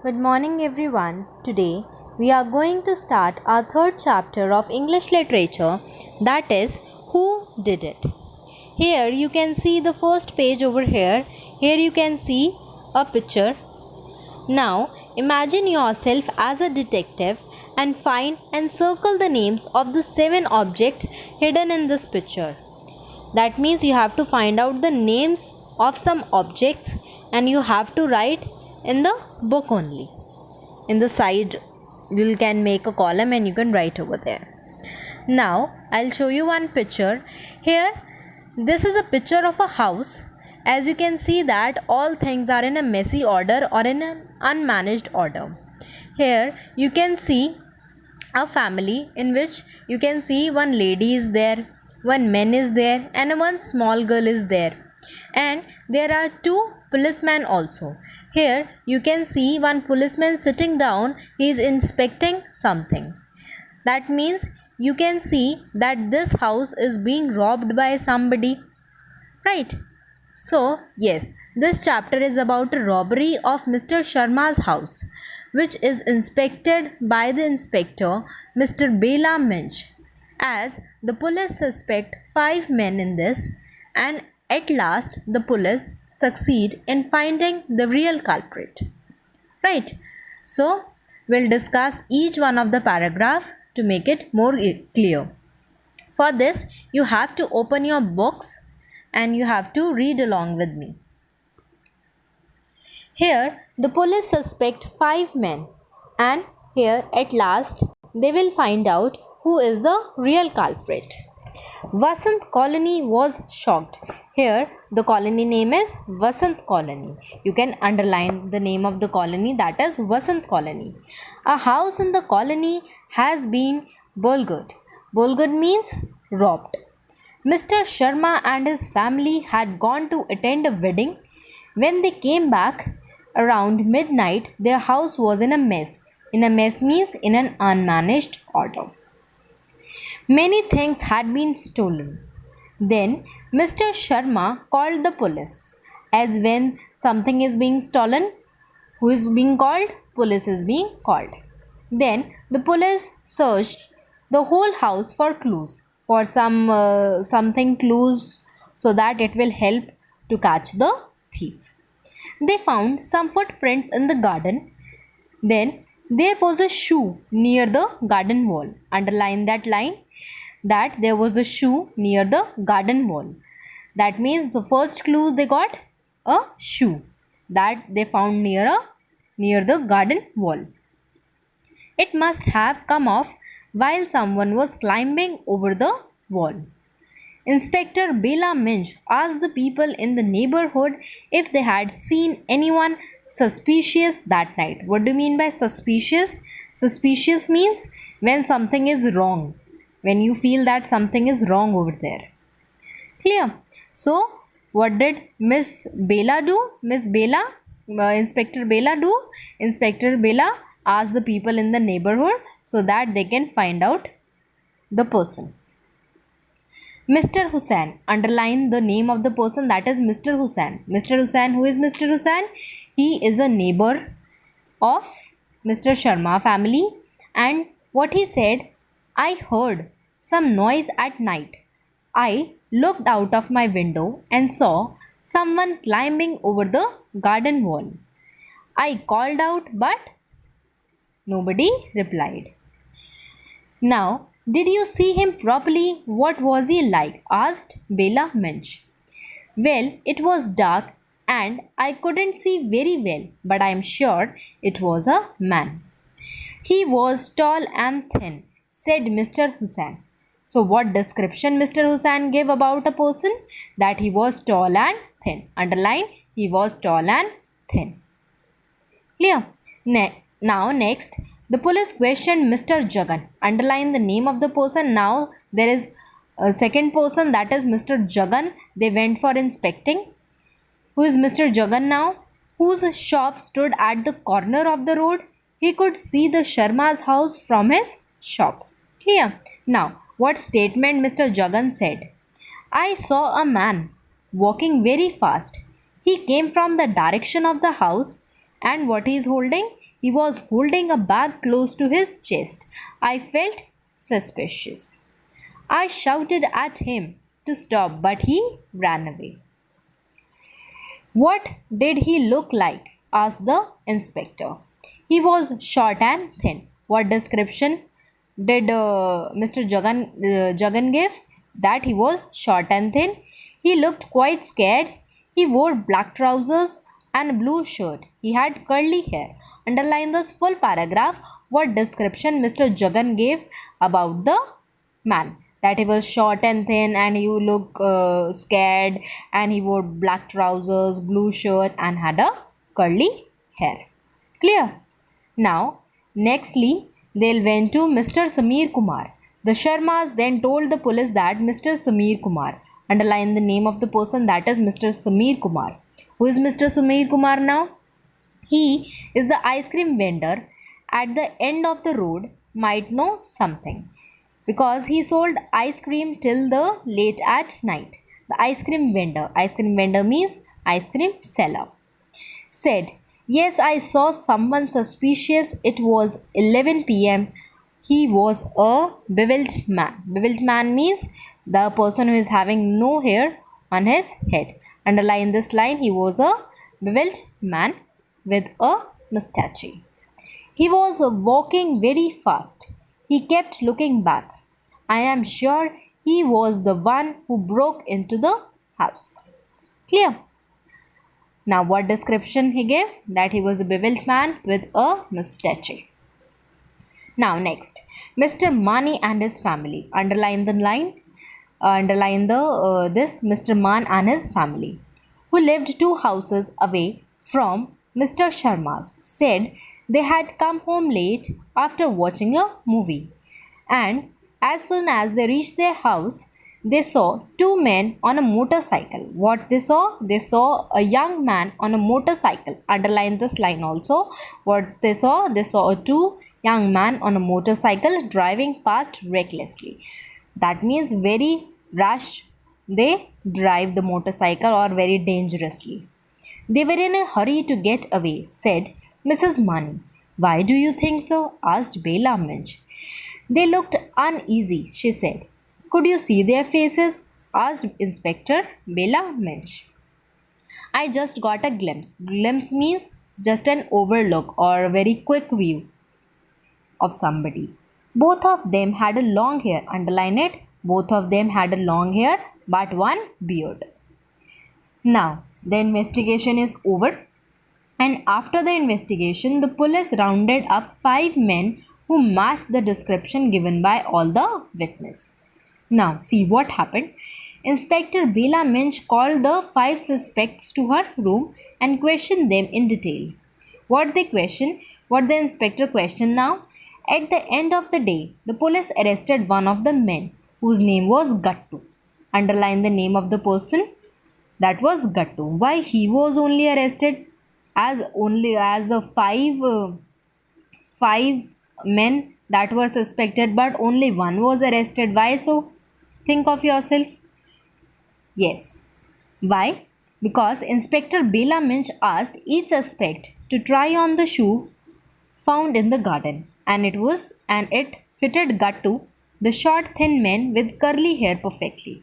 Good morning, everyone. Today we are going to start our third chapter of English literature, that is, Who Did It? Here you can see the first page over here. Here you can see a picture. Now imagine yourself as a detective and find and circle the names of the 7 objects hidden in this picture. That means you have to find out the names of some objects and you have to write in the book only. In the side you can make a column and you can write over there. Now I'll show you one picture. Here this is a picture of a house. As you can see that all things are in a messy order or in an unmanaged order. Here you can see a family in which you can see one lady is there, one man is there, and one small girl is there, and there are 2 policemen also. Here you can see one policeman sitting down. He is inspecting something. That means you can see that this house is being robbed by somebody, right? So, yes, this chapter is about a robbery of Mr. Sharma's house, which is inspected by the inspector, Mr. Bela Minch, as the police suspect 5 men in this, and at last the police succeed in finding the real culprit. Right? So, we'll discuss each one of the paragraph to make it more clear. For this, you have to open your books and you have to read along with me. Here, the police suspect 5 men, and here at last they will find out who is the real culprit. Vasant Colony was shocked. Here, the colony name is Vasant Colony. You can underline the name of the colony, that is Vasant Colony. A house in the colony has been bulged. Bulged means robbed. Mr. Sharma and his family had gone to attend a wedding. When they came back around midnight, their house was in a mess. In a mess means in an unmanaged order. Many things had been stolen. Then Mr. Sharma called the police. As when something is being stolen, who is being called? Police is being called. Then the police searched the whole house for clues, for something clues, so that it will help to catch the thief. They found some footprints in the garden. Then there was a shoe near the garden wall. Underline that line, that there was a shoe near the garden wall. That means the first clue they got a shoe that they found near the garden wall. It must have come off while someone was climbing over the wall. Inspector Bela Minch asked the people in the neighborhood if they had seen anyone suspicious that night. What do you mean by suspicious? Suspicious means when something is wrong, when you feel that something is wrong over there. Clear? So, what did Miss Bela do? Inspector Bela do? Inspector Bela asked the people in the neighborhood so that they can find out the person. Mr. Hussain, underline the name of the person, that is Mr. Hussain. Mr. Hussain, who is Mr. Hussain? He is a neighbor of Mr. Sharma family, and what he said, I heard some noise at night. I looked out of my window and saw someone climbing over the garden wall. I called out, but nobody replied. Now, did you see him properly? What was he like? Asked Bela Minch. Well, it was dark and I couldn't see very well, but I am sure it was a man. He was tall and thin, said Mr. Hussain. So, what description Mr. Hussain gave about a person? That he was tall and thin. Underline, he was tall and thin. Clear? Now, next, the police questioned Mr. Jagan. Underline the name of the person. Now, there is a second person, that is Mr. Jagan. They went for inspecting. Who is Mr. Jagan now? Whose shop stood at the corner of the road? He could see the Sharma's house from his shop. Clear? Now, what statement Mr. Jagan said? I saw a man walking very fast. He came from the direction of the house, and what he is holding? He was holding a bag close to his chest. I felt suspicious. I shouted at him to stop, but he ran away. What did he look like? Asked the inspector. He was short and thin. What description did Mr. Jagan give? That he was short and thin. He looked quite scared. He wore black trousers and blue shirt. He had curly hair. Underline this full paragraph. What description Mr. Jagan gave about the man, that he was short and thin and he looked scared, and he wore black trousers, blue shirt, and had a curly hair. Clear? Now nextly they went to Mr. Sameer Kumar. The Sharmas then told the police that Mr. Sameer Kumar, underline the name of the person, that is Mr. Sameer Kumar. Who is Mr. Sameer Kumar now? He is the ice cream vendor at the end of the road. Might know something because he sold ice cream till the late at night. The ice cream vendor means ice cream seller, said, "Yes, I saw someone suspicious. It was 11 p.m. He was a bewildered man." Bewildered man means the person who is having no hair on his head. Underline this line. He was a bewildered man with a mustache. He was walking very fast. He kept looking back. I am sure he was the one who broke into the house. Clear? Now, what description he gave? That he was a bewildered man with a mustache. Now, next, Mr. Mani and his family. Underline the line. Underline this Mr. Man and his family, who lived 2 houses away from Mr. Sharma's, said they had come home late after watching a movie, and as soon as they reached their house, they saw 2 men on a motorcycle. What they saw? They saw a young man on a motorcycle. Underline this line also. What they saw? They saw 2 young men on a motorcycle driving past recklessly. That means very rash. They drive the motorcycle or very dangerously. They were in a hurry to get away, said Mrs. Mani. Why do you think so? Asked Bela Minch. They looked uneasy, she said. Could you see their faces? Asked Inspector Bela Minch. I just got a glimpse. Glimpse means just an overlook or a very quick view of somebody. Both of them had a long hair. Underline it. Both of them had a long hair but one beard. Now, the investigation is over, and after the investigation, the police rounded up 5 men who matched the description given by all the witnesses. Now, see what happened. Inspector Bela Minch called the 5 suspects to her room and questioned them in detail. What they questioned? What the inspector questioned now? At the end of the day, the police arrested one of the men whose name was Gattu. Underline the name of the person. That was Gattu. Why he was only arrested? As the five men that were suspected, but only one was arrested. Why so? Think of yourself. Yes. Why? Because Inspector Bela Minch asked each suspect to try on the shoe found in the garden, and it fitted Gattu, the short thin man with curly hair, perfectly.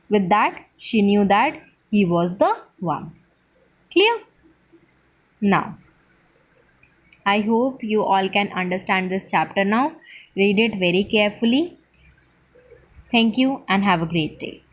With that, she knew that he was the one. Clear? Now, I hope you all can understand this chapter now. Read it very carefully. Thank you and have a great day.